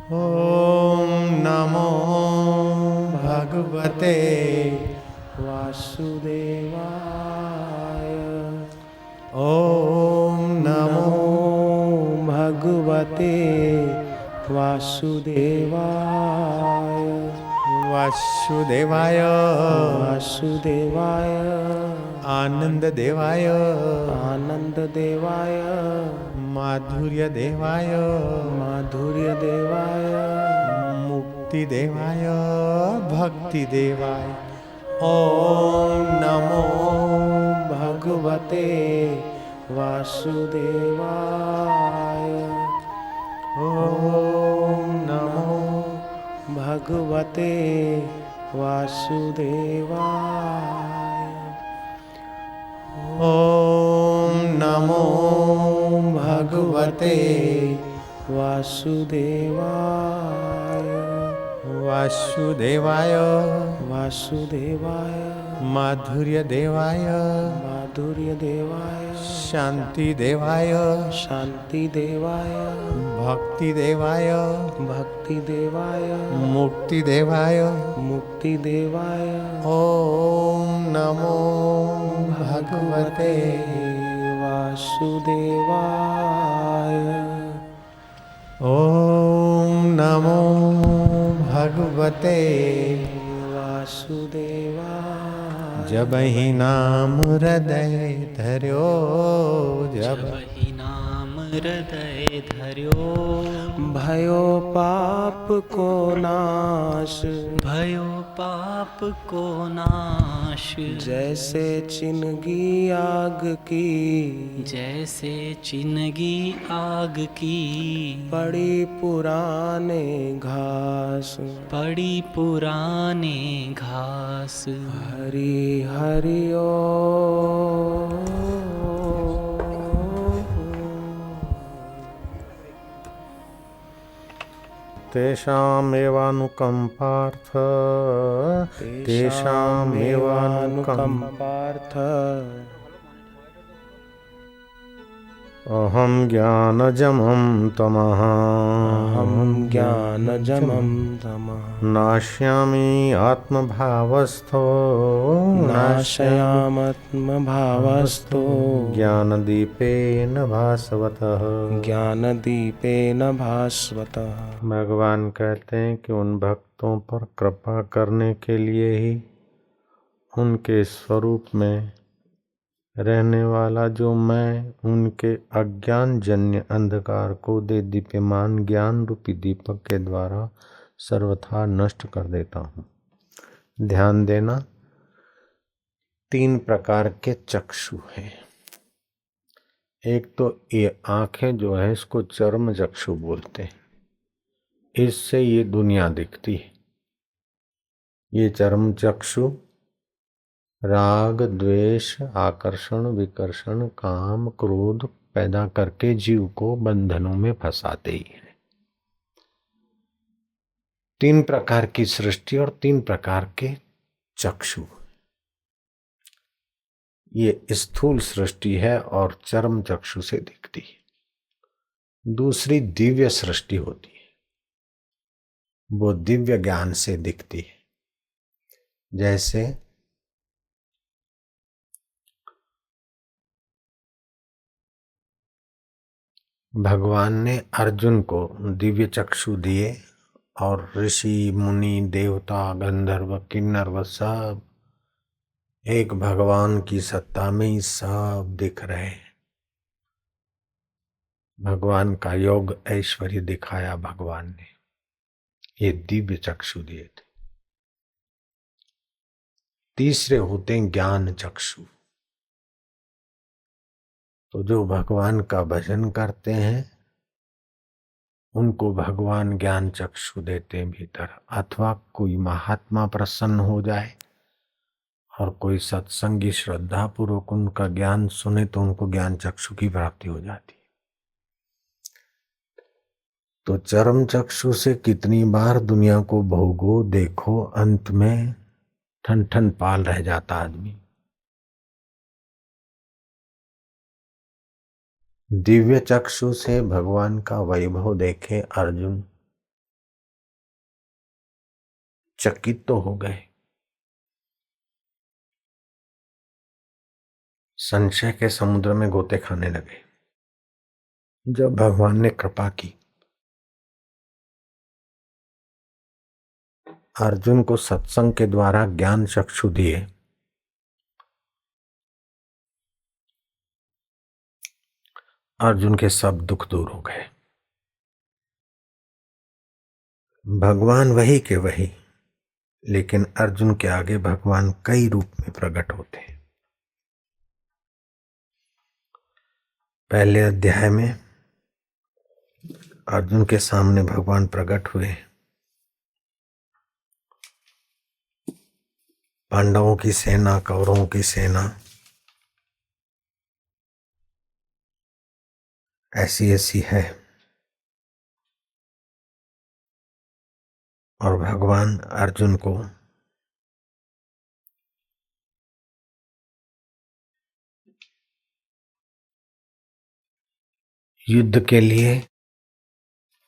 ॐ नमो भगवते वासुदेवाय। ॐ नमो भगवते वासुदेवाय। वासुदेवाय वासुदेवाय। आनंद देवाय आनंद देवाय। माधुर्य देवाय माधुर्य देवाय। मुक्ति देवाय भक्ति देवाय। ॐ नमो भगवते वासुदेवाय। ॐ नमो भगवते वासुदेवाय। ॐ नमो भगवते वासुदेवाय। वासुदेवाय वासुदेवाय। माधुर्य देवाय माधुर्य देवाय। शांति देवाय शांति देवाय। भक्ति देवाय भक्ति देवाय। मुक्ति देवाय मुक्ति देवाय। ॐ नमो भगवते वासुदेवाय। ॐ नमो भगवते वासुदेवाय। जब ही नाम हृदय धर्यो जब ही नाम हृदय धर्यो भयो पाप को नाश। भयो पाप को नाश। जैसे चिनगी आग की जैसे चिनगी आग की पड़ी पुराने घास। पड़ी पुराने घास। हरि हरि ओ तेषामेवानुकम्पार्थ तेषामेवानुकम्पार्थ। अहं ज्ञानजमं तमः अहं ज्ञानजमं तमः। नाश्यामि आत्मभावस्थो नाशयामात्मभावस्थो। ज्ञानदीपेन भास्वतः ज्ञानदीपेन भास्वतः। भगवान कहते हैं कि उन भक्तों पर कृपा करने के लिए ही उनके स्वरूप में रहने वाला जो मैं उनके अज्ञान जन्य अंधकार को दे दीप्यमान ज्ञान रूपी दीपक के द्वारा सर्वथा नष्ट कर देता हूँ। ध्यान देना, 3 प्रकार के चक्षु हैं। एक तो ये आंखें जो है इसको चर्म चक्षु बोलते हैं। इससे ये दुनिया दिखती है। ये चर्म चक्षु राग द्वेष आकर्षण विकर्षण काम क्रोध पैदा करके जीव को बंधनों में फंसाते ही है। 3 प्रकार की सृष्टि और 3 प्रकार के चक्षु। ये स्थूल सृष्टि है और चर्म चक्षु से दिखती है। दूसरी दिव्य सृष्टि होती है, वो दिव्य ज्ञान से दिखती है। जैसे भगवान ने अर्जुन को दिव्य चक्षु दिए और ऋषि मुनि देवता गंधर्व किन्नर सब एक भगवान की सत्ता में ही सब दिख रहे हैं। भगवान का योग ऐश्वर्य दिखाया भगवान ने, ये दिव्य चक्षु दिए थे। तीसरे होते हैं ज्ञान चक्षु। तो जो भगवान का भजन करते हैं उनको भगवान ज्ञान चक्षु देते हैं भीतर। अथवा कोई महात्मा प्रसन्न हो जाए और कोई सत्संगी श्रद्धा पूर्वक उनका ज्ञान सुने तो उनको ज्ञान चक्षु की प्राप्ति हो जाती है। तो चरम चक्षु से कितनी बार दुनिया को भोगो देखो, अंत में ठन ठन पाल रह जाता आदमी। दिव्य चक्षु से भगवान का वैभव देखे अर्जुन चकित तो हो गए, संशय के समुद्र में गोते खाने लगे। जब भगवान ने कृपा की, अर्जुन को सत्संग के द्वारा ज्ञान चक्षु दिए, अर्जुन के सब दुख दूर हो गए। भगवान वही के वही, लेकिन अर्जुन के आगे भगवान कई रूप में प्रकट होते हैं। पहले अध्याय में अर्जुन के सामने भगवान प्रकट हुए, पांडवों की सेना, कौरवों की सेना ऐसी ऐसी है, और भगवान अर्जुन को युद्ध के लिए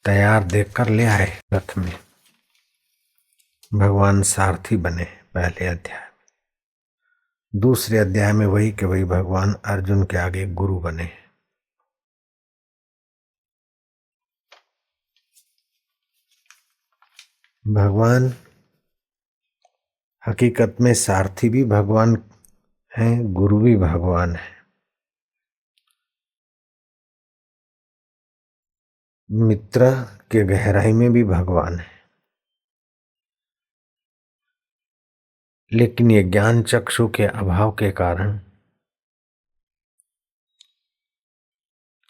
तैयार देखकर ले आए रथ में। भगवान सारथी बने पहले अध्याय में। दूसरे अध्याय में वही के वही भगवान अर्जुन के आगे गुरु बने। भगवान हकीकत में सारथी भी भगवान हैं, गुरु भी भगवान है। मित्र के गहराई में भी भगवान है, लेकिन ये ज्ञान चक्षु के अभाव के कारण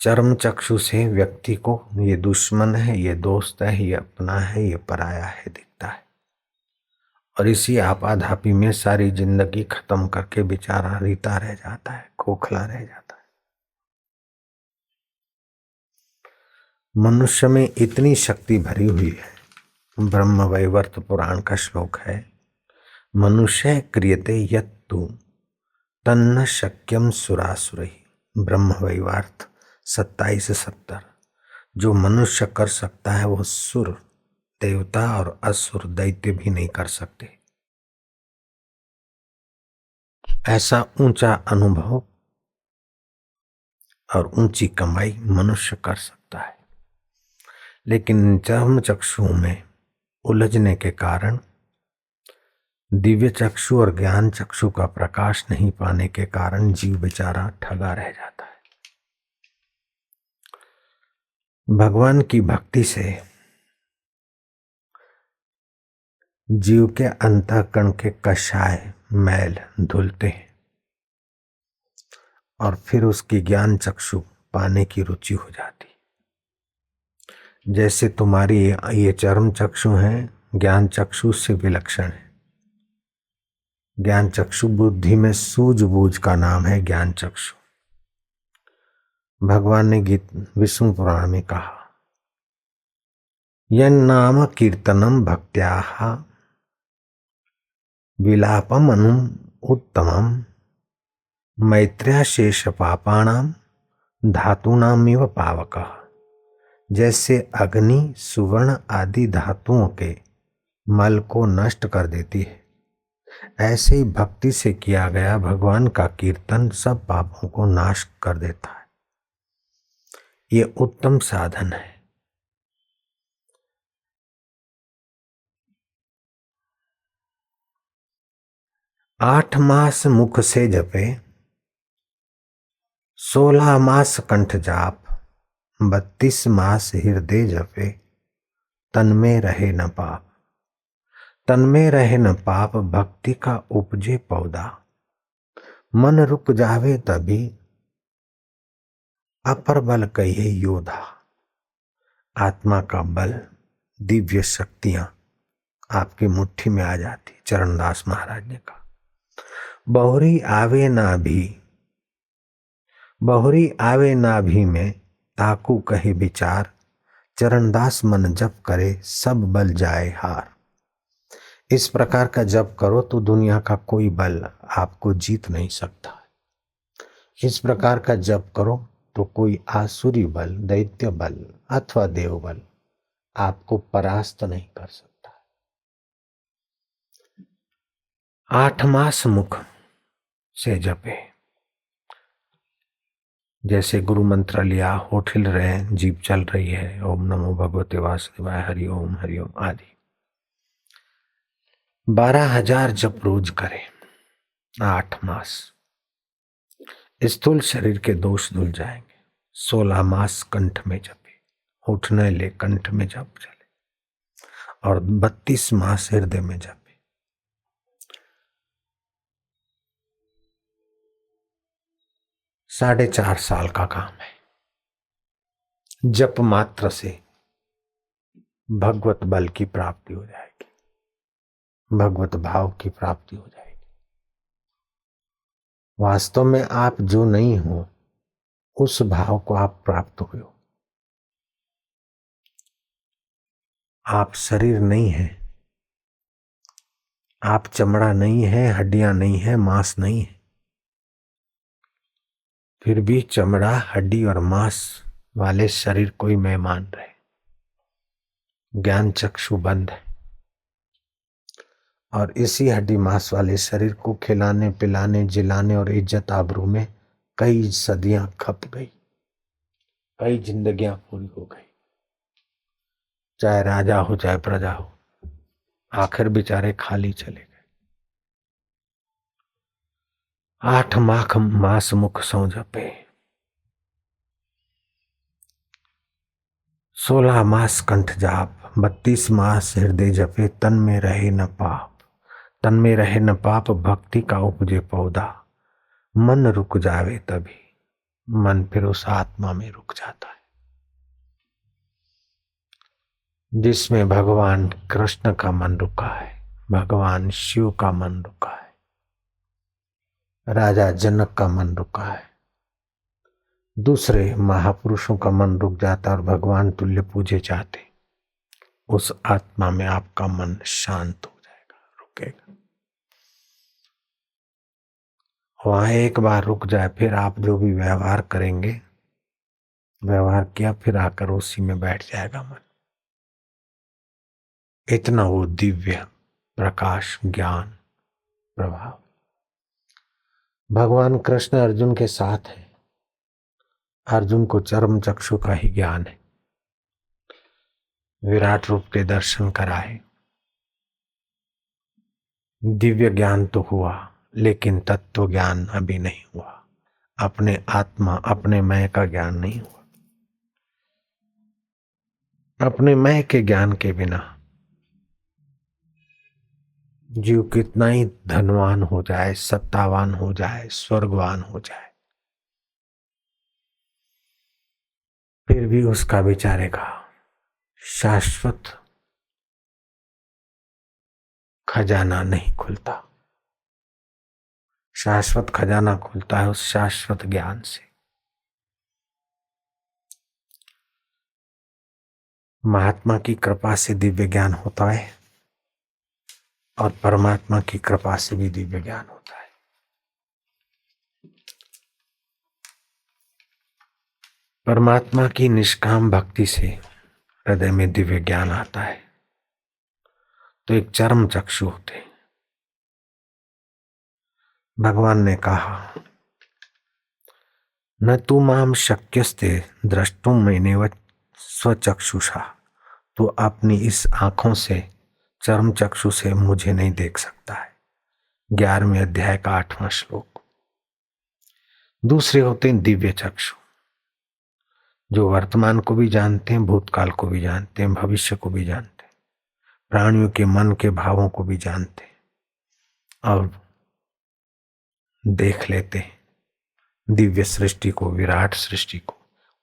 चर्म चक्षु से व्यक्ति को ये दुश्मन है, ये दोस्त है, ये अपना है, ये पराया है दिखता है, और इसी आपाधापी में सारी जिंदगी खत्म करके बेचारा रीता रह जाता है, खोखला रह जाता है। मनुष्य में इतनी शक्ति भरी हुई है। ब्रह्म वैवर्त पुराण का श्लोक है, मनुष्य क्रियते यत्तु तन्न शक्यम सुरासुरहि। ब्रह्म वैवर्त 27-70। जो मनुष्य कर सकता है वो सुर देवता और असुर दैत्य भी नहीं कर सकते। ऐसा ऊंचा अनुभव और ऊंची कमाई मनुष्य कर सकता है, लेकिन चर्म चक्षुओं में उलझने के कारण, दिव्य चक्षु और ज्ञान चक्षु का प्रकाश नहीं पाने के कारण जीव बेचारा ठगा रह जाता है। भगवान की भक्ति से जीव के अंतःकरण के कषाय मैल धुलते हैं और फिर उसकी ज्ञान चक्षु पाने की रुचि हो जाती। जैसे तुम्हारी ये चर्म चक्षु हैं, ज्ञान चक्षु से विलक्षण है। ज्ञान चक्षु बुद्धि में सूझबूझ का नाम है ज्ञान चक्षु। भगवान ने गीत विष्णु पुराण में कहा, यन्नाम कीर्तनम भक्त्याः विलापम अनु उत्तमम मैत्र्या शेष पापाणाम धातुनामिव पावकः। जैसे अग्नि सुवर्ण आदि धातुओं के मल को नष्ट कर देती है, ऐसे ही भक्ति से किया गया भगवान का कीर्तन सब पापों को नाश कर देता है। ये उत्तम साधन है। आठ मास मुख से जपे, 16 मास कंठ जाप, 32 मास हृदय जपे, तन में रहे न पाप। तन में रहे न पाप, भक्ति का उपजे पौधा। मन रुक जावे तभी, अपर बल कहिए योधा। आत्मा का बल, दिव्य शक्तियां आपकी मुट्ठी में आ जाती। चरणदास महाराज ने कहा, बहुरी आवे ना भी, बहुरी आवे ना भी में ताकू कहे विचार। चरणदास मन जप करे, सब बल जाए हार। इस प्रकार का जप करो तो दुनिया का कोई बल आपको जीत नहीं सकता। इस प्रकार का जप करो तो कोई आसुरी बल, दैत्य बल अथवा देव बल आपको परास्त नहीं कर सकता। 8 मास मुख से जपे। जैसे गुरु मंत्र लिया, होठ हिल रहे हैं, जीभ चल रही है, ओम नमो भगवते वासुदेवाय, हरि ओम आदि 12,000 जप रोज करें 8 मास। स्थूल शरीर के दोष धुल जाएंगे। 16 मास कंठ में जपे, होठ न ले, कंठ में जप चले, और 32 मास हृदय में जपे। 4.5 साल का काम है। जप मात्र से भगवत बल की प्राप्ति हो जाएगी, भगवत भाव की प्राप्ति हो जाएगी। वास्तव में आप जो नहीं हो, उस भाव को आप प्राप्त हुए हो। आप शरीर नहीं है, आप चमड़ा नहीं है, हड्डियां नहीं है, मांस नहीं है, फिर भी चमड़ा, हड्डी और मांस वाले शरीर को ही मैं मान रहे। ज्ञान चक्षु बंद है, और इसी हड्डी मांस वाले शरीर को खिलाने पिलाने जिलाने और इज्जत आबरू में कई सदियां खप गई, कई जिंदगियां पूरी हो गई। चाहे राजा हो चाहे प्रजा हो, आखिर बेचारे खाली चले गए। 8 मास मुख सो जपे, 16 मास कंठ जाप, 32 मास हृदय जपे। तन में रहे न पाप, तन में रहे न पाप, भक्ति का उपजे पौधा। मन रुक जावे तभी, मन फिर उस आत्मा में रुक जाता है जिसमें भगवान कृष्ण का मन रुका है, भगवान शिव का मन रुका है, राजा जनक का मन रुका है, दूसरे महापुरुषों का मन रुक जाता और भगवान तुल्य पूजे जाते। उस आत्मा में आपका मन शांत हो जाएगा, रुकेगा। वहां एक बार रुक जाए, फिर आप जो भी व्यवहार करेंगे, व्यवहार किया, फिर आकर उसी में बैठ जाएगा मन। इतना वो दिव्य प्रकाश, ज्ञान, प्रभाव। भगवान कृष्ण अर्जुन के साथ है। अर्जुन को चरम चक्षु का ही ज्ञान है, विराट रूप के दर्शन कराए। दिव्य ज्ञान तो हुआ, लेकिन तत्व ज्ञान अभी नहीं हुआ। अपने आत्मा, अपने मैं का ज्ञान नहीं हुआ। अपने मैं के ज्ञान के बिना जीव कितना ही धनवान हो जाए, सत्तावान हो जाए, स्वर्गवान हो जाए, फिर भी उसका बेचारे का शाश्वत खजाना नहीं खुलता। शाश्वत खजाना खुलता है उस शाश्वत ज्ञान से। महात्मा की कृपा से दिव्य ज्ञान होता है, और परमात्मा की कृपा से भी दिव्य ज्ञान होता है। परमात्मा की निष्काम भक्ति से हृदय में दिव्य ज्ञान आता है तो एक चरम चक्षु होते हैं। भगवान ने कहा, न तू माम शक्यस्ते द्रष्टुम मैनेव स्वचक्षुषा। तू अपनी इस आंखों से, चरम चक्षु से मुझे नहीं देख सकता है। 11वें अध्याय का 8वां श्लोक। दूसरे होते हैं दिव्य चक्षु, जो वर्तमान को भी जानते हैं, भूतकाल को भी जानते हैं, भविष्य को भी जानते हैं, प्राणियों के मन के भावों को भी जानते हैं और देख लेते हैं दिव्य सृष्टि को, विराट सृष्टि को।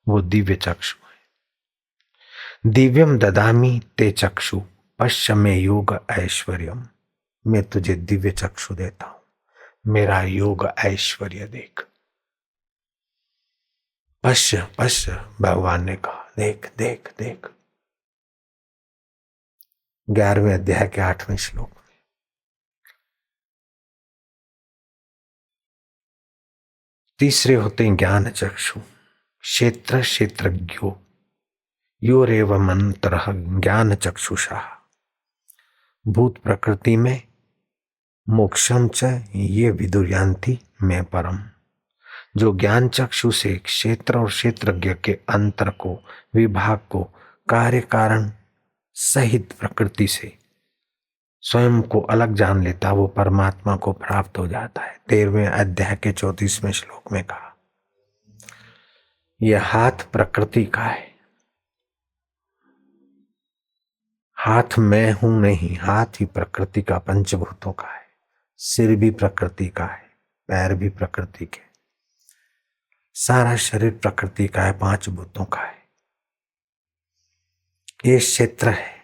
वो दिव्य चक्षु है। दिव्यम ददामी ते चक्षु पश्य में योग ऐश्वर्यम। मैं तुझे दिव्य चक्षु देता हूं, मेरा योग ऐश्वर्य देख। पश्य पश्य, भगवान ने कहा, देख देख देख। 11वें अध्याय के 8वें श्लोक। तीसरे होते हैं ज्ञान चक्षु, क्षेत्र क्षेत्रज्ञो यो रेव मंत्र ज्ञान चक्षुषा। भूत प्रकृति में मोक्षम च ये विदुर्यांति मैं परम। जो ज्ञान चक्षु से क्षेत्र और क्षेत्रज्ञ के अंतर को, विभाग को, कार्य कारण सहित प्रकृति से स्वयं को अलग जान लेता, वो परमात्मा को प्राप्त हो जाता है। 13वें अध्याय के 34वें श्लोक में कहा, यह हाथ प्रकृति का है। हाथ मैं हूं नहीं, हाथ ही प्रकृति का, पंचभूतों का है। सिर भी प्रकृति का है, पैर भी प्रकृति के, सारा शरीर प्रकृति का है, 5 भूतों का है। ये क्षेत्र है।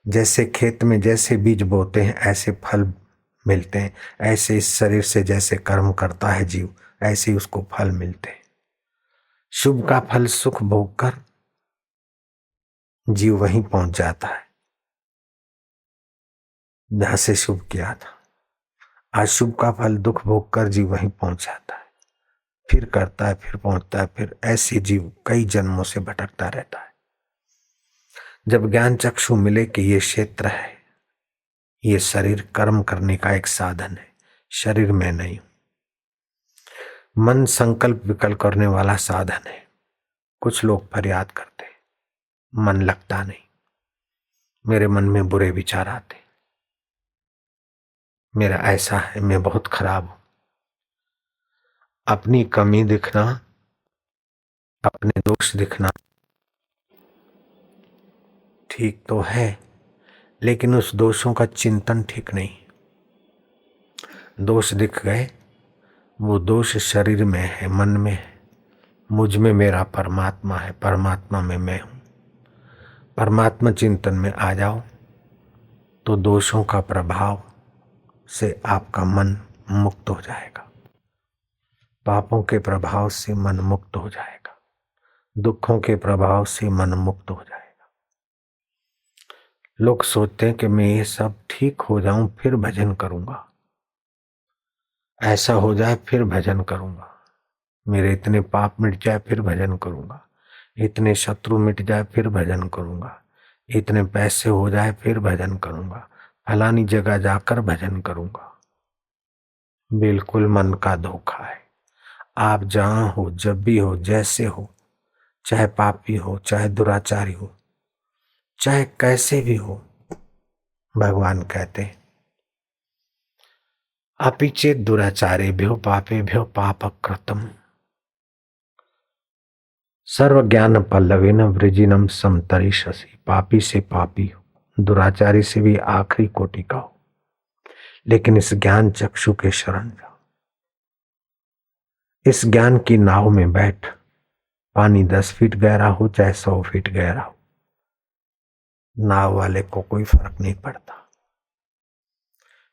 जैसे खेत में जैसे बीज बोते हैं ऐसे फल मिलते हैं, ऐसे इस शरीर से जैसे कर्म करता है जीव, ऐसे ही उसको फल मिलते हैं। शुभ का फल सुख भोग कर जीव वहीं पहुंच जाता है जहां से शुभ किया था। अशुभ का फल दुख भोग कर जीव वहीं पहुंच जाता है, फिर करता है, फिर पहुंचता है, फिर ऐसे जीव कई जन्मों से भटकता रहता है। जब ज्ञान चक्षु मिले कि ये क्षेत्र है, ये शरीर कर्म करने का एक साधन है, शरीर में नहीं। मन संकल्प विकल्प करने वाला साधन है। कुछ लोग फरियाद करते, मन लगता नहीं, मेरे मन में बुरे विचार आते, मेरा ऐसा है, मैं बहुत खराब हूं। अपनी कमी दिखना, अपने दोष दिखना ठीक तो है, लेकिन उस दोषों का चिंतन ठीक नहीं। दोष दिख गए, वो दोष शरीर में है, मन में है। मुझ में मेरा परमात्मा है, परमात्मा में मैं हूं। परमात्मा चिंतन में आ जाओ तो दोषों का प्रभाव से आपका मन मुक्त हो जाएगा, पापों के प्रभाव से मन मुक्त हो जाएगा, दुखों के प्रभाव से मन मुक्त हो जाएगा। लोग सोचते हैं कि मैं ये सब ठीक हो जाऊं फिर भजन करूंगा, ऐसा हो जाए फिर भजन करूंगा, मेरे इतने पाप मिट जाए फिर भजन करूंगा, इतने शत्रु मिट जाए फिर भजन करूंगा, इतने पैसे हो जाए फिर भजन करूंगा, फलानी जगह जाकर भजन करूंगा। बिल्कुल मन का धोखा है। आप जहां हो, जब भी हो, जैसे हो, चाहे पापी हो, चाहे दुराचारी हो, चाहे कैसे भी हो, भगवान कहते हैं अपि चेत् दुराचारेभ्यो पापेभ्यो पापकृतम् सर्व ज्ञान पल्लवेन वृजिनम समतरिष्यसि। पापी से पापी हो, दुराचारी से भी आखिरी कोटि का हो, लेकिन इस ज्ञान चक्षु के शरण जाओ। इस ज्ञान की नाव में बैठ, पानी 10 फीट गहरा हो चाहे 100 फीट गहरा हो, नाव वाले को कोई फर्क नहीं पड़ता।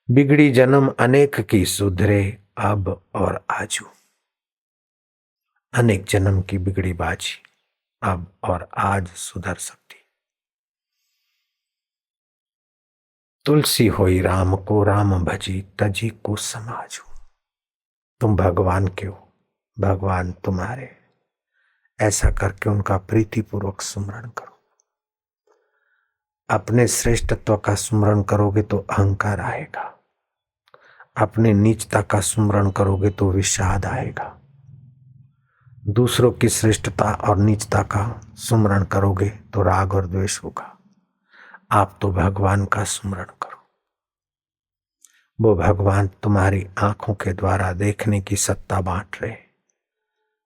बिगड़ी जन्म अनेक की सुधरे अब और आजू। अनेक जन्म की बिगड़ी बाजी अब और आज सुधर सकती। तुलसी होई राम को राम भजी, तजी को समाजू। तुम भगवान के हो, भगवान तुम्हारे। ऐसा करके उनका प्रीतिपूर्वक स्मरण करो। अपने श्रेष्ठत्व का स्मरण करोगे तो अहंकार आएगा, अपने नीचता का स्मरण करोगे तो विषाद आएगा, दूसरों की श्रेष्ठता और नीचता का स्मरण करोगे तो राग और द्वेष होगा। आप तो भगवान का स्मरण करो। वो भगवान तुम्हारी आंखों के द्वारा देखने की सत्ता बांट रहे,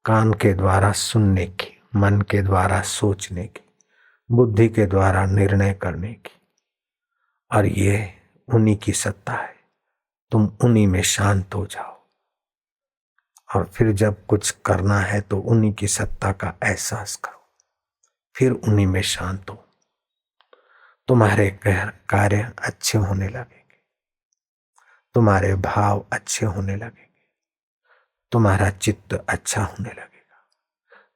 कान के द्वारा सुनने की, मन के द्वारा सोचने की, बुद्धि के द्वारा निर्णय करने की, और ये उन्हीं की सत्ता है। तुम उन्हीं में शांत हो जाओ, और फिर जब कुछ करना है तो उन्हीं की सत्ता का एहसास करो, फिर उन्हीं में शांत हो। तुम्हारे कार्य अच्छे होने लगेंगे, तुम्हारे भाव अच्छे होने लगेंगे, तुम्हारा चित्त अच्छा होने लगेगा।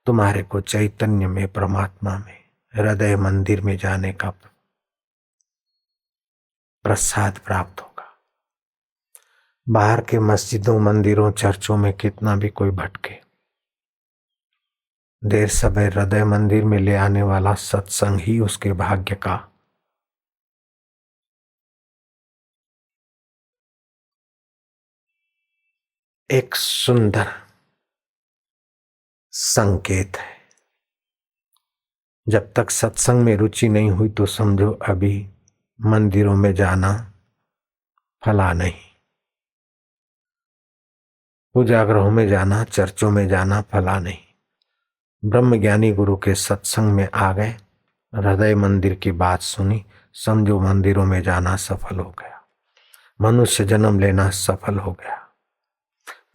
तुम्हारे को चैतन्य में, परमात्मा में, हृदय मंदिर में जाने का प्रसाद प्राप्त होगा। बाहर के मस्जिदों, मंदिरों, चर्चों में कितना भी कोई भटके, देर सवेर हृदय मंदिर में ले आने वाला सत्संग ही उसके भाग्य का एक सुंदर संकेत है। जब तक सत्संग में रुचि नहीं हुई तो समझो अभी मंदिरों में जाना फला नहीं, पूजागृहों में जाना, चर्चों में जाना फला नहीं। ब्रह्मज्ञानी गुरु के सत्संग में आ गए, हृदय मंदिर की बात सुनी, समझो मंदिरों में जाना सफल हो गया, मनुष्य जन्म लेना सफल हो गया,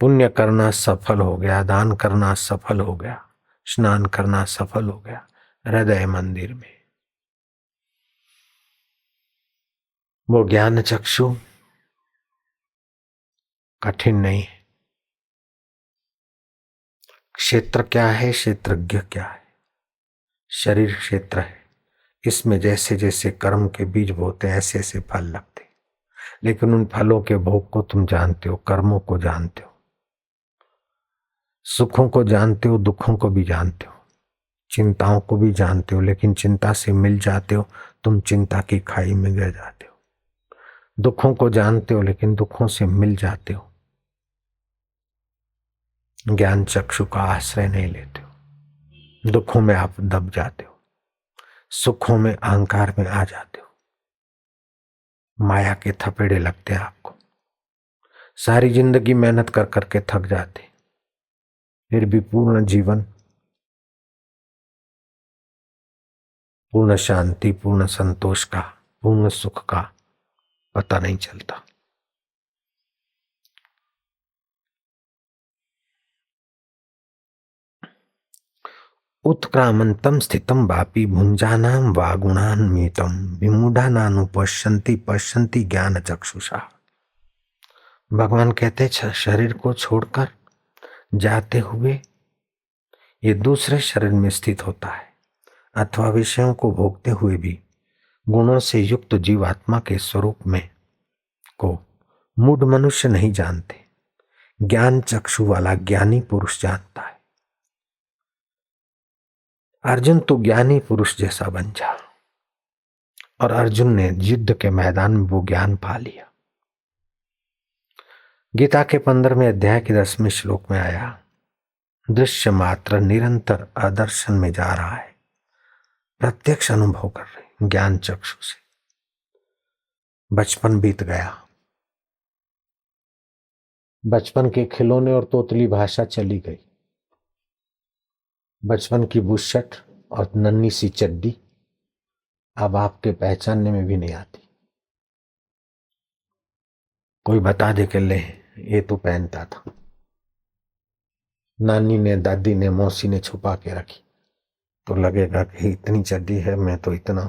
पुण्य करना सफल हो गया, दान करना सफल हो गया, स्नान करना सफल हो गया हृदय मंदिर में। वो ज्ञान चक्षु कठिन नहीं है। क्षेत्र क्या है, क्षेत्रज्ञ क्या है? शरीर क्षेत्र है। इसमें जैसे जैसे कर्म के बीज बोते ऐसे ऐसे फल लगते, लेकिन उन फलों के भोग को तुम जानते हो, कर्मों को जानते हो, सुखों को जानते हो, दुखों को भी जानते हो, चिंताओं को भी जानते हो, लेकिन चिंता से मिल जाते हो, तुम चिंता की खाई में गिर जाते हो। दुखों को जानते हो लेकिन दुखों से मिल जाते हो, ज्ञान चक्षु का आश्रय नहीं लेते हो, दुखों में आप दब जाते हो, सुखों में अहंकार में आ जाते हो, माया के थपेड़े लगते हैं आपको, सारी जिंदगी मेहनत कर करके थक जाते, फिर भी पूर्ण जीवन, पूर्ण शांति, पूर्ण संतोष का, पूर्ण सुख का पता नहीं चलता। उत्क्रामंतम स्थितम वापि भुंजानाम वा गुणान्वितम विमूढ़ानानुपश्यन्ति पश्यन्ति ज्ञान चक्षुषा। भगवान कहते शरीर को छोड़कर जाते हुए ये दूसरे शरीर में स्थित होता है, अथवा विषयों को भोगते हुए भी गुणों से युक्त जीवात्मा के स्वरूप में को मूढ़ मनुष्य नहीं जानते, ज्ञान चक्षु वाला ज्ञानी पुरुष जानता है। अर्जुन तो ज्ञानी पुरुष जैसा बन जा, और अर्जुन ने युद्ध के मैदान में वो ज्ञान पा लिया। गीता के 15वें अध्याय के 10वें श्लोक में आया, दृश्य मात्र निरंतर आदर्शन में जा रहा है, प्रत्यक्ष अनुभव कर रहे ज्ञान चक्षु से। बचपन बीत गया, बचपन के खिलौने और तोतली भाषा चली गई, बचपन की बुशट और नन्ही सी चड्डी अब आपके पहचानने में भी नहीं आती। कोई बता दे कि ले ये तो पहनता था, नानी ने, दादी ने, मौसी ने छुपा के रखी, तो लगेगा कि इतनी चड्डी है, मैं तो इतना।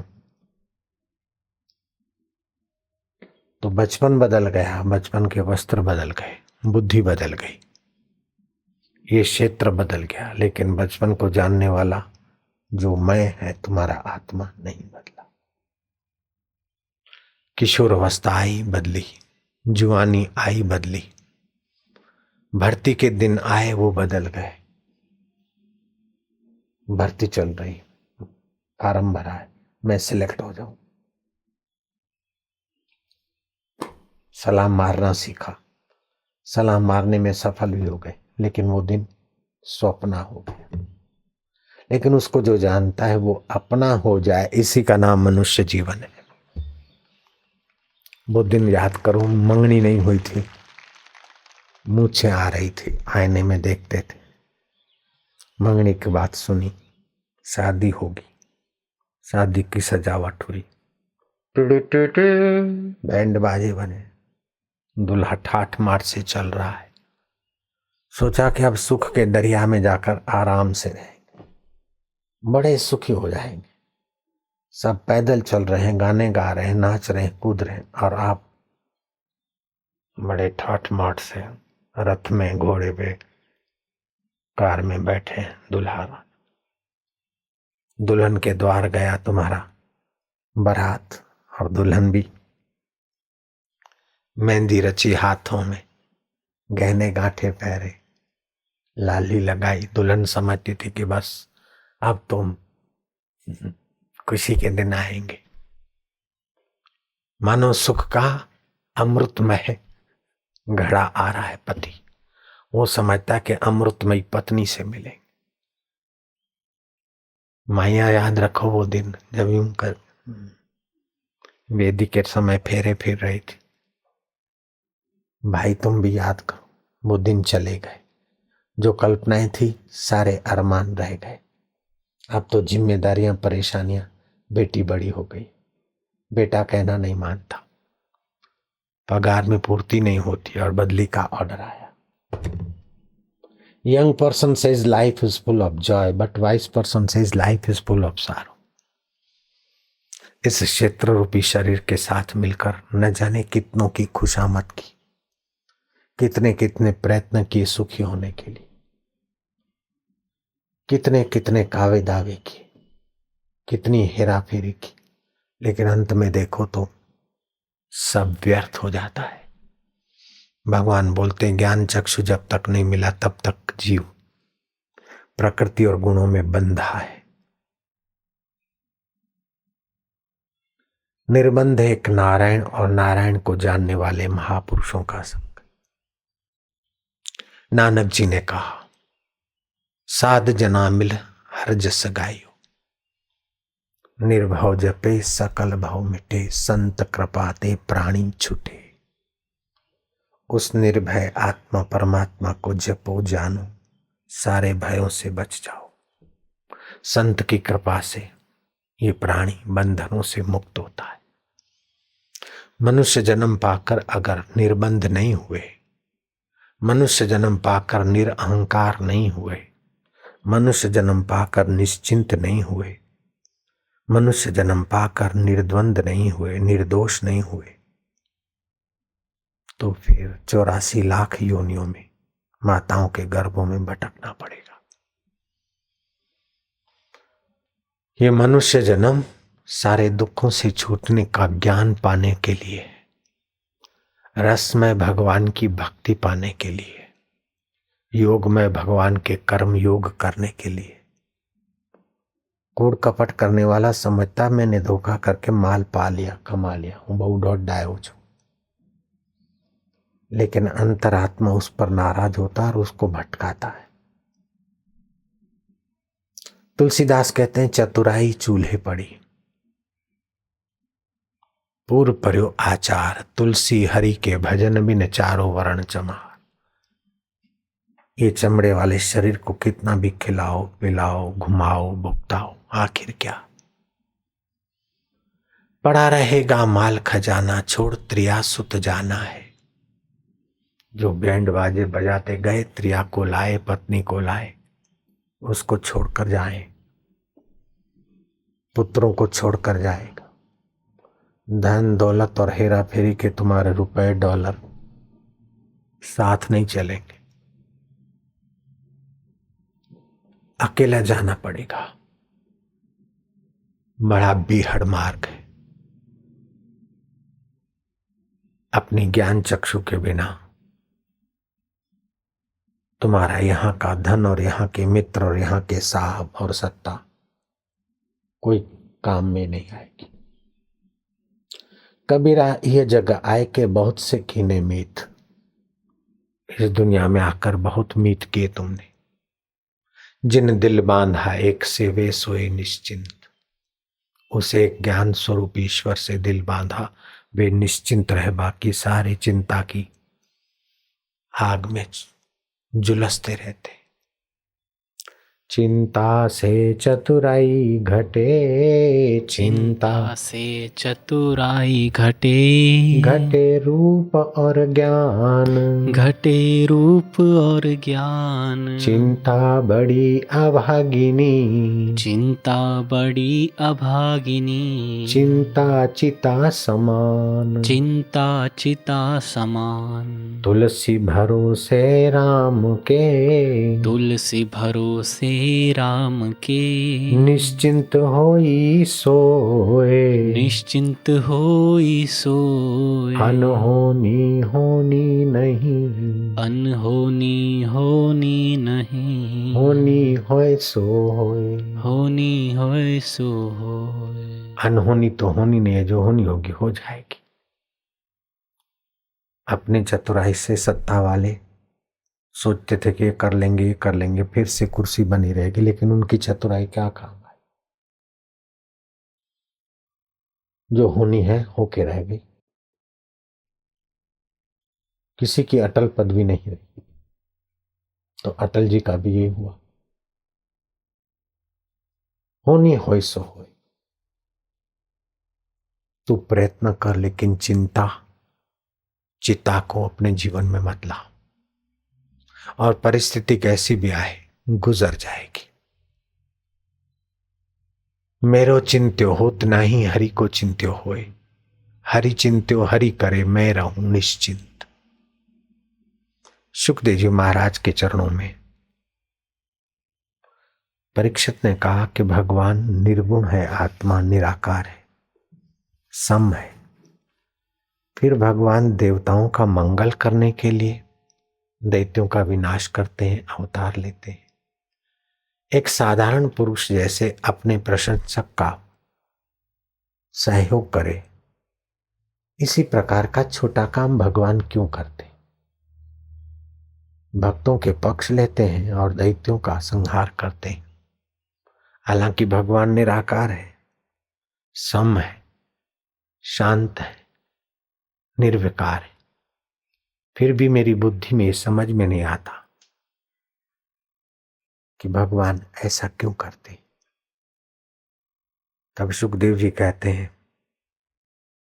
तो बचपन बदल गया, बचपन के वस्त्र बदल गए, बुद्धि बदल गई, ये क्षेत्र बदल गया, लेकिन बचपन को जानने वाला जो मैं है, तुम्हारा आत्मा नहीं बदला। किशोर अवस्था आई बदली, जुआनी आई बदली, भर्ती के दिन आए वो बदल गए। भर्ती चल रही, फार्म भरा है, मैं सिलेक्ट हो जाऊं, सलाम मारना सीखा, सलाम मारने में सफल भी हो गए, लेकिन वो दिन स्वप्न हो गया। लेकिन उसको जो जानता है वो अपना हो जाए, इसी का नाम मनुष्य जीवन है। वो दिन याद करो, मंगनी नहीं हुई थी, मूछें आ रही थी, आईने में देखते थे, मंगनी की बात सुनी, शादी होगी, शादी की सजावट हुई, बैंड बाजे बने, दूल्हा ठाठ माठ से चल रहा है। सोचा कि अब सुख के दरिया में जाकर आराम से रहेंगे, बड़े सुखी हो जाएंगे। सब पैदल चल रहे हैं, गाने गा रहे हैं, नाच रहे हैं, कूद रहे हैं, और आप बड़े ठाठ माठ से रथ में, घोड़े पे, कार में बैठे हैं। दुल्हा, दुल्हन के द्वार गया तुम्हारा बारात, और दुल्हन भी मेहंदी रची हाथों में, गहने गांठे पहरे, लाली लगाई। दुल्हन समझती थी कि बस अब तुम खुशी के दिन आएंगे। मानो सुख का अमृतमय घड़ा आ रहा है पति, वो समझता है कि अमृतमयी पत्नी से मिलेंगे। माया याद रखो वो दिन जब यूं कर वेदी के समय फेरे फिर रही थी। भाई तुम भी याद करो, वो दिन चले गए। जो कल्पनाएं थी सारे अरमान रह गए। अब तो जिम्मेदारियां, परेशानियां, बेटी बड़ी हो गई, बेटा कहना नहीं मानता, पगार में पूर्ति नहीं होती और बदली का ऑर्डर आया। Young person says life is full of Joy, but wise person says life is full of सारो। इस क्षेत्र रूपी शरीर के साथ मिलकर न जाने कितनों की खुशामद की, कितने कितने प्रयत्न किए सुखी होने के लिए, कितने कितने कावे दावे किए, कितनी हेरा फेरी की, लेकिन अंत में देखो तो सब व्यर्थ हो जाता है। भगवान बोलते हैं ज्ञान चक्षु जब तक नहीं मिला तब तक जीव प्रकृति और गुणों में बंधा है। निर्बंध एक नारायण और नारायण को जानने वाले महापुरुषों का संग। नानक जी ने कहा साध जना मिल हर जस गायो, निर्भव जपे सकल भव मिटे, संत कृपा ते प्राणी छूटे। उस निर्भय आत्मा परमात्मा को जपो जानो, सारे भयों से बच जाओ। संत की कृपा से ये प्राणी बंधनों से मुक्त होता है। मनुष्य जन्म पाकर अगर निर्बंध नहीं हुए, मनुष्य जन्म पाकर निरअहंकार नहीं हुए, मनुष्य जन्म पाकर निश्चिंत नहीं हुए, मनुष्य जन्म पाकर निर्द्वंद नहीं हुए, निर्दोष नहीं हुए, तो फिर 84 लाख योनियों में माताओं के गर्भों में भटकना पड़ेगा। ये मनुष्य जन्म सारे दुखों से छूटने का ज्ञान पाने के लिए, रसमय भगवान की भक्ति पाने के लिए, योगमय भगवान के कर्म योग करने के लिए। कूड़ कपट करने वाला समझता मैंने धोखा करके माल पा लिया, कमा लिया, हूं बहु डॉट डायो छू, लेकिन अंतरात्मा उस पर नाराज होता और उसको भटकाता है। तुलसीदास कहते हैं चतुराई चूल्हे पड़ी, पूर्व पर्यो आचार, तुलसी हरि के भजन बिन चारों वर्ण चमार। ये चमड़े वाले शरीर को कितना भी खिलाओ पिलाओ घुमाओ भुगताओ, आखिर क्या पड़ा रहेगा माल खजाना, छोड़ त्रिया सुत जाना है। जो बैंड बाजे बजाते गए त्रिया को लाए, पत्नी को लाए, उसको छोड़कर जाए, पुत्रों को छोड़कर जाएगा। धन दौलत और हेरा फेरी के तुम्हारे रुपए डॉलर साथ नहीं चलेंगे, अकेला जाना पड़ेगा। बड़ा बीहड़ मार्ग है। अपनी ज्ञान चक्षु के बिना तुम्हारा यहाँ का धन और यहाँ के मित्र और यहाँ के साहब और सत्ता कोई काम में नहीं आएगी। कबीरा यह जगह आए के बहुत से कीने मीत, इस दुनिया में आकर बहुत मीत किए तुमने। जिन दिल बांधा एक से वे सोए निश्चिंत, उसे एक ज्ञान स्वरूप ईश्वर से दिल बांधा, वे निश्चिंत रहे, बाकी सारी चिंता की आग में झुलसते रहते। चिंता से चतुराई घटे, चिंता से चतुराई घटे, घटे रूप और ज्ञान, घटे रूप और ज्ञान। चिंता बड़ी अभागिनी, चिंता बड़ी अभागिनी। चिंता चिता समान, चिंता चिता समान। तुलसी भरोसे राम के, तुलसी भरोसे राम के। निश्चिंत होई सोए, निश्चिंत होई सोए। अनहोनी होनी नहीं, अनहोनी होनी नहीं। होनी होए सो होए, होनी होए सो होए। अनहोनी तो होनी नहीं है, जो होनी होगी हो जाएगी। अपने चतुराई से सत्ता वाले सोचते थे कि ये कर लेंगे, ये कर लेंगे, फिर से कुर्सी बनी रहेगी, लेकिन उनकी चतुराई क्या काम है। जो होनी है होके रह गई। किसी की अटल पदवी नहीं रही। तो अटल जी का भी यही हुआ। होनी होय सो होय। तू प्रयत्न कर, लेकिन चिता को अपने जीवन में मत ला। और परिस्थिति कैसी भी आए गुजर जाएगी। मेरो चिंत्यो होत नहीं, हरि को चिंत्यो होए। हरि चिंत्यो हरि करे, मैं रहूं निश्चिंत। सुखदेव जी महाराज के चरणों में परीक्षित ने कहा कि भगवान निर्गुण है, आत्मा निराकार है, सम है। फिर भगवान देवताओं का मंगल करने के लिए दैत्यों का विनाश करते हैं, अवतार लेते हैं। एक साधारण पुरुष जैसे अपने प्रशंसक का सहयोग करे, इसी प्रकार का छोटा काम भगवान क्यों करते? भक्तों के पक्ष लेते हैं और दैत्यों का संहार करते हैं। हालांकि भगवान निराकार है, सम है, शांत है, निर्विकार है, फिर भी मेरी बुद्धि में समझ में नहीं आता कि भगवान ऐसा क्यों करते। तब सुखदेव जी कहते हैं,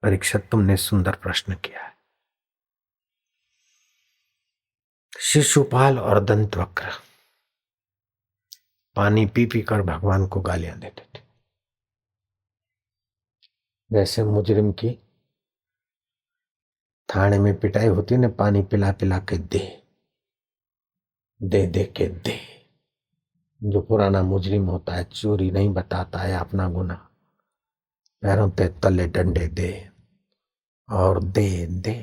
परीक्षित तुमने सुंदर प्रश्न किया है। शिशुपाल और दंतवक्र पानी पी पी कर भगवान को गालियां देते थे। जैसे मुजरिम की थाने में पिटाई होती ने, पानी पिला पिला के दे दे दे के दे। जो पुराना मुजरिम होता है, चोरी नहीं बताता है अपना गुनाह, पैरों पे तले डंडे दे और दे दे।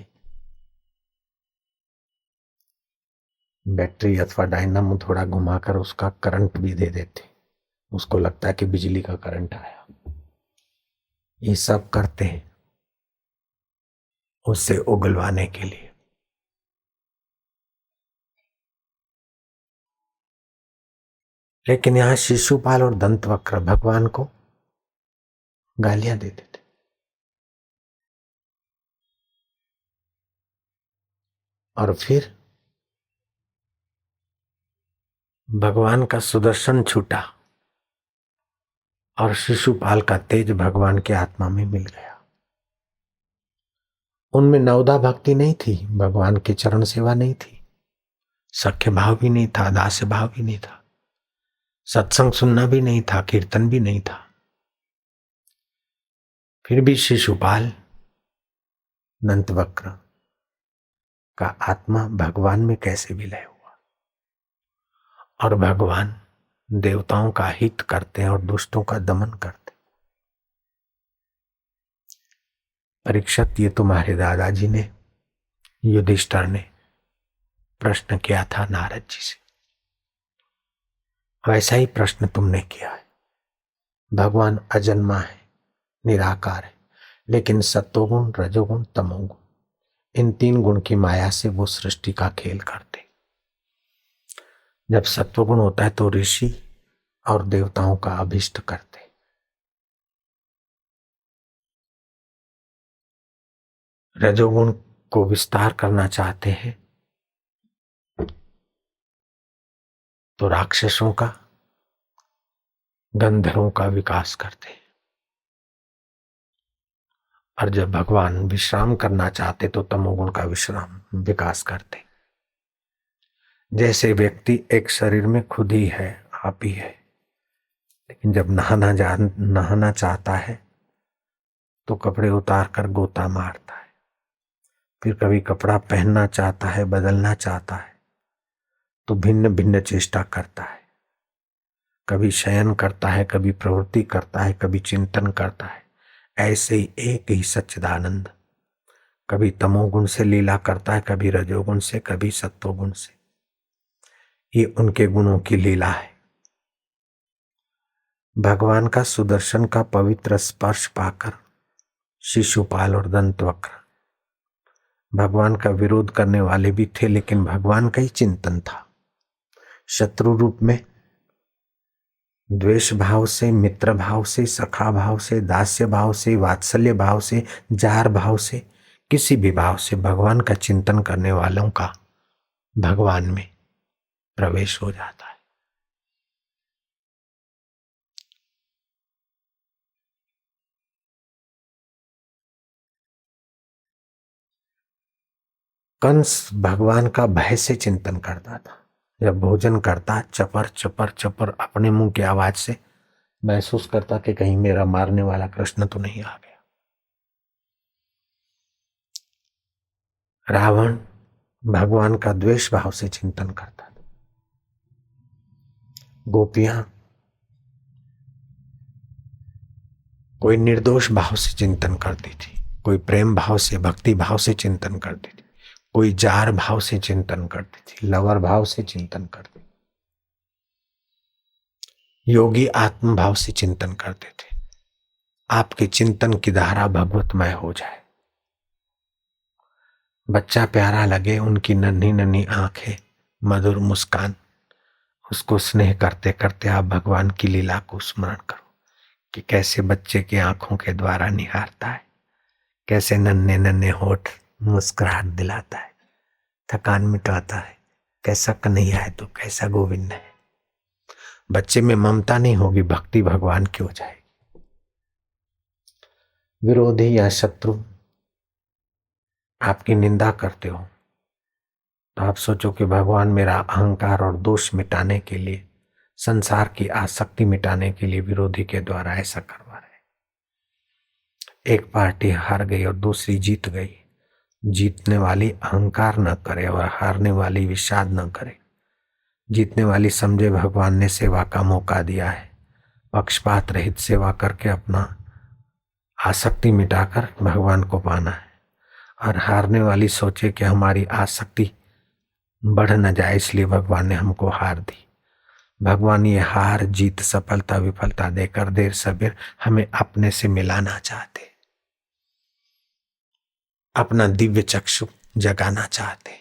बैटरी अथवा डायनामो थोड़ा घुमाकर उसका करंट भी दे देते, उसको लगता है कि बिजली का करंट आया। ये सब करते हैं उससे उगलवाने के लिए। लेकिन यहां शिशुपाल और दंतवक्र भगवान को गालियां देते थे। और फिर भगवान का सुदर्शन छूटा और शिशुपाल का तेज भगवान के आत्मा में मिल गया। उनमें नवदा भक्ति नहीं थी, भगवान की चरण सेवा नहीं थी, सख्य भाव भी नहीं था, दास्य भाव भी नहीं था, सत्संग सुनना भी नहीं था, कीर्तन भी नहीं था। फिर भी शिशुपाल दंतवक्र का आत्मा भगवान में कैसे विलय हुआ। और भगवान देवताओं का हित करते हैं और दुष्टों का दमन करते। परीक्षित, ये तुम्हारे दादाजी ने, युधिष्ठिर ने प्रश्न किया था नारद जी से, वैसा ही प्रश्न तुमने किया है। भगवान अजन्मा है, निराकार है, लेकिन सत्वगुण, रजोगुण, तमोगुण, इन 3 गुण की माया से वो सृष्टि का खेल करते। जब सत्वगुण होता है तो ऋषि और देवताओं का अभिष्ट करते। रजोगुण को विस्तार करना चाहते हैं तो राक्षसों का, गंधर्वों का विकास करते हैं। और जब भगवान विश्राम करना चाहते तो तमोगुण का विकास करते। जैसे व्यक्ति एक शरीर में खुद ही है, आप ही है, लेकिन जब नहाना चाहता है तो कपड़े उतार कर गोता मारता है। फिर कभी कपड़ा पहनना चाहता है, बदलना चाहता है तो भिन्न भिन्न चेष्टा करता है। कभी शयन करता है, कभी प्रवृत्ति करता है, कभी चिंतन करता है। ऐसे ही एक ही सच्चिदानंद कभी तमोगुण से लीला करता है, कभी रजोगुण से, कभी सत्वगुण से। ये उनके गुणों की लीला है। भगवान का सुदर्शन का पवित्र स्पर्श पाकर शिशुपाल और दंतवक्र भगवान का विरोध करने वाले भी थे, लेकिन भगवान का ही चिंतन था। शत्रु रूप में, द्वेष भाव से, मित्र भाव से, सखा भाव से, दास्य भाव से, वात्सल्य भाव से, जार भाव से, किसी भी भाव से भगवान का चिंतन करने वालों का भगवान में प्रवेश हो जाता है। कंस भगवान का भय से चिंतन करता था। जब भोजन करता, चपर चपर चपर अपने मुंह की आवाज से महसूस करता कि कहीं मेरा मारने वाला कृष्ण तो नहीं आ गया। रावण भगवान का द्वेष भाव से चिंतन करता था। गोपियां कोई निर्दोष भाव से चिंतन करती थी, कोई प्रेम भाव से, भक्ति भाव से चिंतन करती थी, कोई जार भाव से चिंतन करती थी, लवर भाव से चिंतन करती थी, योगी आत्म भाव से चिंतन करते थे। आपके चिंतन की धारा भगवतमय हो जाए। बच्चा प्यारा लगे, उनकी नन्ही नन्ही आंखें, मधुर मुस्कान, उसको स्नेह करते करते आप भगवान की लीला को स्मरण करो कि कैसे बच्चे की आंखों के द्वारा निहारता है, कैसे नन्हे नन्हे होठ मुस्कुराहट दिलाता है, थकान मिटाता है। कैसा कन्हैया है तो कैसा गोविंद है। बच्चे में ममता नहीं होगी, भक्ति भगवान की हो जाएगी। विरोधी या शत्रु आपकी निंदा करते हो तो आप सोचो कि भगवान मेरा अहंकार और दोष मिटाने के लिए, संसार की आसक्ति मिटाने के लिए विरोधी के द्वारा ऐसा करवा रहे। एक पार्टी हार गई और दूसरी जीत गई। जीतने वाली अहंकार न करे और हारने वाली विषाद न करे। जीतने वाली समझे भगवान ने सेवा का मौका दिया है, पक्षपात रहित सेवा करके अपना आसक्ति मिटाकर भगवान को पाना है। और हारने वाली सोचे कि हमारी आसक्ति बढ़ न जाए, इसलिए भगवान ने हमको हार दी। भगवान ये हार जीत, सफलता विफलता देकर देर सबेर हमें अपने से मिलाना चाहते, अपना दिव्य चक्षु जगाना चाहते।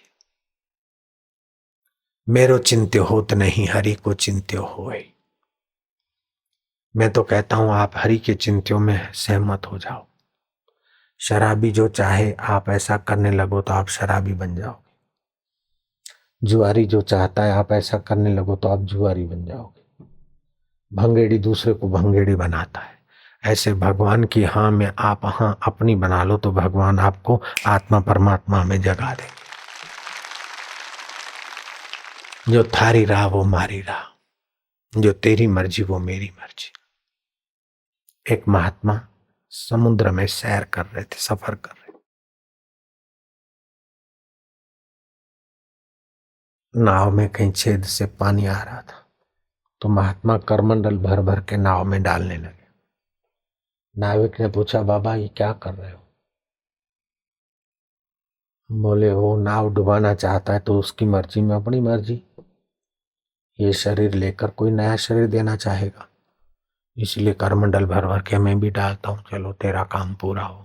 मेरो चिंत्य होत नहीं, हरि को चिंत्य होए। मैं तो कहता हूं आप हरि के चिंत्यों में सहमत हो जाओ। शराबी जो चाहे आप ऐसा करने लगो तो आप शराबी बन जाओगे। जुआरी जो चाहता है आप ऐसा करने लगो तो आप जुआरी बन जाओगे। भंगेड़ी दूसरे को भंगेड़ी बनाता है, ऐसे भगवान की हाँ में आप हाँ अपनी बना लो तो भगवान आपको आत्मा परमात्मा में जगा देंगे। जो थारी राह वो मारी राह, जो तेरी मर्जी वो मेरी मर्जी। एक महात्मा समुद्र में सैर कर रहे थे, सफर कर रहे थे। नाव में कहीं छेद से पानी आ रहा था तो महात्मा करमंडल भर भर के नाव में डालने लगे। नाविक ने पूछा, बाबा ये क्या कर रहे हो? बोले, वो नाव डुबाना चाहता है तो उसकी मर्जी में अपनी मर्जी। ये शरीर लेकर कोई नया शरीर देना चाहेगा, इसलिए करमंडल भर भर के मैं भी डालता हूं, चलो तेरा काम पूरा हो।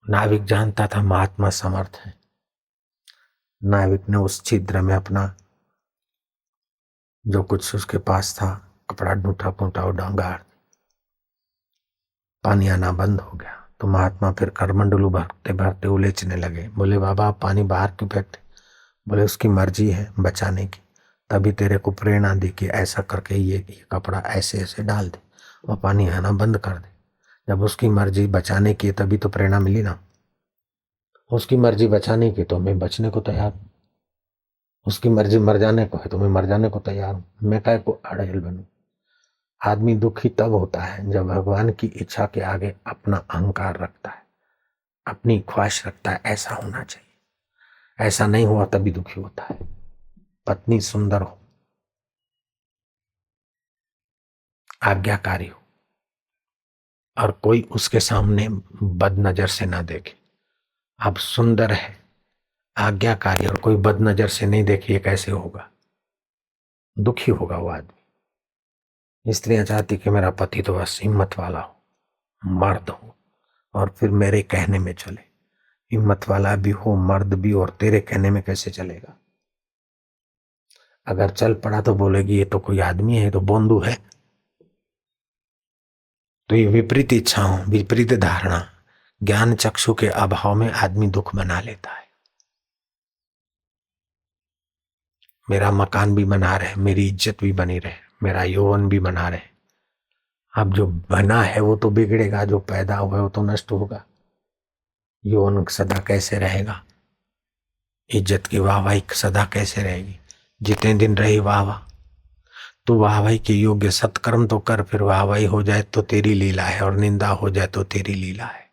नाविक जानता था महात्मा समर्थ है। नाविक ने उस छिद्र में अपना जो कुछ उसके पास था, कपड़ा ढूंढा फूटा और डांगार, पानी आना बंद हो गया। तो महात्मा फिर करमंडलू भरते भरते उलेचने लगे। बोले, बाबा आप पानी बाहर क्यों फेंकते? बोले, उसकी मर्जी है बचाने की, तभी तेरे को प्रेरणा दी कि ऐसा करके ये कपड़ा ऐसे ऐसे डाल दे और पानी आना बंद कर दे। जब उसकी मर्जी बचाने की तभी तो प्रेरणा मिली ना। उसकी मर्जी बचाने की तो मैं बचने को तैयार हूँ, उसकी मर्जी मर जाने को है तो मैं मर जाने को तैयार हूँ। मैं काहे को अड़ेल बनूं? आदमी दुखी तब होता है जब भगवान की इच्छा के आगे अपना अहंकार रखता है, अपनी ख्वाहिश रखता है, ऐसा होना चाहिए। ऐसा नहीं हुआ तभी दुखी होता है। पत्नी सुंदर हो, आज्ञाकारी हो और कोई उसके सामने बद नजर से ना देखे। अब सुंदर है, आज्ञाकारी और कोई बद नजर से नहीं देखे, ये कैसे होगा? दुखी होगा वो आदमी। स्त्रियां चाहती कि मेरा पति तो बस हिम्मत वाला हो, मर्द हो और फिर मेरे कहने में चले। हिम्मत वाला भी हो, मर्द भी, और तेरे कहने में कैसे चलेगा? अगर चल पड़ा तो बोलेगी ये तो कोई आदमी है, तो बोंदू है। तो ये विपरीत इच्छाओं, विपरीत धारणा, ज्ञान चक्षु के अभाव में आदमी दुख बना लेता है। मेरा मकान भी बना रहे, मेरी इज्जत भी बनी रहे, मेरा यौवन भी बना रहे। अब जो बना है वो तो बिगड़ेगा, जो पैदा हुआ है वो तो नष्ट होगा। यौवन सदा कैसे रहेगा? इज्जत की वाहवाही सदा कैसे रहेगी? जितने दिन रही वाहवाह, तो वाहवाही के योग्य सत्कर्म तो कर, फिर वाहवाही हो जाए तो तेरी लीला है, और निंदा हो जाए तो तेरी लीला है।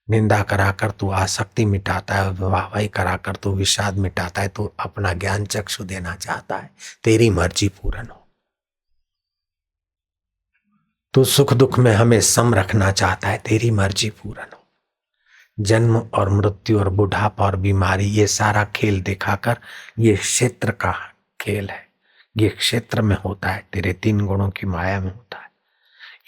निंदा कराकर तू आसक्ति मिटाता है, वाहवाही कराकर तू विषाद मिटाता है। तू अपना ज्ञान चक्षु देना चाहता है, तेरी मर्जी पूर्ण हो। तू सुख दुख में हमें सम रखना चाहता है, तेरी मर्जी पूर्ण हो। जन्म और मृत्यु और बुढ़ापा और बीमारी, ये सारा खेल दिखाकर, ये क्षेत्र का खेल है, ये क्षेत्र में होता है, तेरे 3 गुणों की माया में होता है।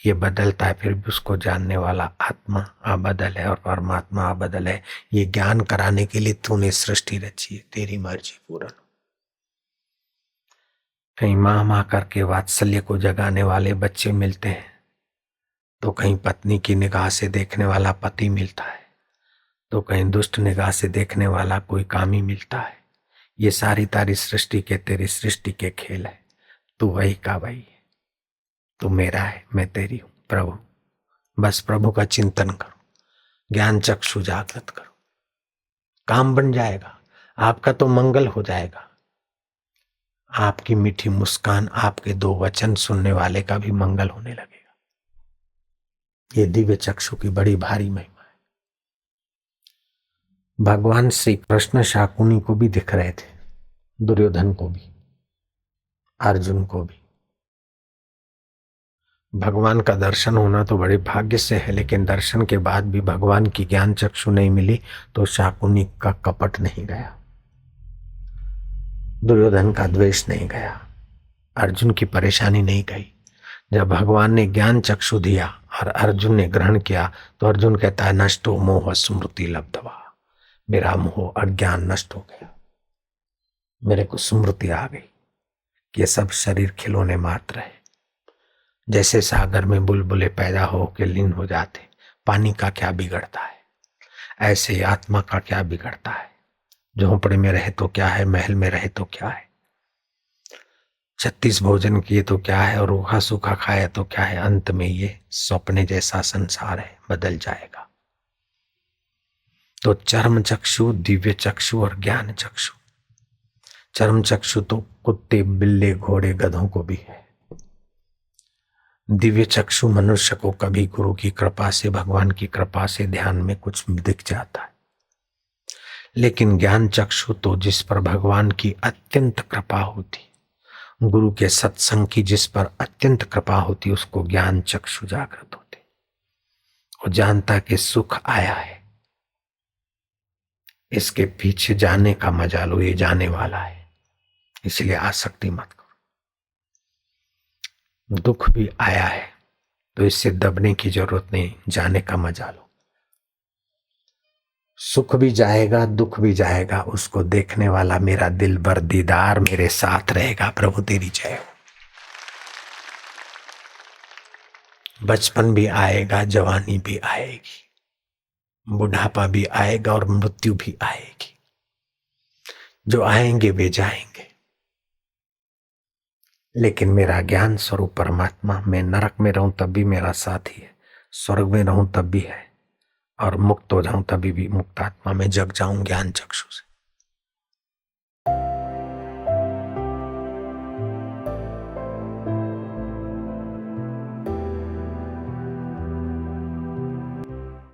ये बदलता है, फिर भी उसको जानने वाला आत्मा अबदल है और परमात्मा अबदल है। ये ज्ञान कराने के लिए तूने सृष्टि रची है, तेरी मर्जी पूर्ण हो। कहीं माँ माँ करके वात्सल्य को जगाने वाले बच्चे मिलते हैं, तो कहीं पत्नी की निगाह से देखने वाला पति मिलता है, तो कहीं दुष्ट निगाह से देखने वाला कोई कामी मिलता है। ये सारी तारी सृष्टि के, तेरी सृष्टि के खेल है। तू वही का वही है, तू मेरा है, मैं तेरी हूं प्रभु। बस प्रभु का चिंतन करो, ज्ञान चक्षु जागृत करो, काम बन जाएगा। आपका तो मंगल हो जाएगा। आपकी मीठी मुस्कान, आपके 2 वचन सुनने वाले का भी मंगल होने लगेगा। ये दिव्य चक्षु की बड़ी भारी महिमा है। भगवान श्री कृष्ण शाकुनी को भी दिख रहे थे, दुर्योधन को भी, अर्जुन को भी। भगवान का दर्शन होना तो बड़े भाग्य से है, लेकिन दर्शन के बाद भी भगवान की ज्ञान चक्षु नहीं मिली तो शाकुनी का कपट नहीं गया, दुर्योधन का द्वेष नहीं गया, अर्जुन की परेशानी नहीं गई। जब भगवान ने ज्ञान चक्षु दिया और अर्जुन ने ग्रहण किया, तो अर्जुन कहता है नष्टो मोह स्मृति लब्धवा, मेरा मोह अज्ञान नष्ट हो गया, मेरे को स्मृति आ गई कि ये सब शरीर खिलौने मात्र है। जैसे सागर में बुलबुले पैदा हो के लीन हो जाते, पानी का क्या बिगड़ता है, ऐसे ही आत्मा का क्या बिगड़ता है। झोंपड़े में रहे तो क्या है, महल में रहे तो क्या है, 36 भोजन किए तो क्या है, और रूखा सूखा खाया तो क्या है। अंत में ये सपने जैसा संसार है, बदल जाएगा। तो चर्म चक्षु, दिव्य चक्षु और ज्ञान चक्षु। चर्म चक्षु तो कुत्ते, बिल्ले, घोड़े, गधों को भी है। दिव्य चक्षु मनुष्य को कभी गुरु की कृपा से, भगवान की कृपा से ध्यान में कुछ दिख जाता है, लेकिन ज्ञान चक्षु तो जिस पर भगवान की अत्यंत कृपा होती, गुरु के सत्संग की जिस पर अत्यंत कृपा होती, उसको ज्ञान चक्षु जागृत होते। वो जानता कि सुख आया है, इसके पीछे जाने का मजा लो, ये जाने वाला है, इसलिए आसक्ति मत करो। दुख भी आया है तो इससे दबने की जरूरत नहीं, जाने का मजा लो। सुख भी जाएगा, दुख भी जाएगा, उसको देखने वाला मेरा दिल भर दीदार मेरे साथ रहेगा। प्रभु तेरी जय हो। बचपन भी आएगा, जवानी भी आएगी, बुढ़ापा भी आएगा और मृत्यु भी आएगी। जो आएंगे वे जाएंगे, लेकिन मेरा ज्ञान स्वरूप परमात्मा, मैं नरक में रहूं तब भी मेरा साथी है, स्वर्ग में रहूं तब भी है, और मुक्त हो जाऊं तभी भी मुक्त आत्मा में जग जाऊं ज्ञान चक्षु से।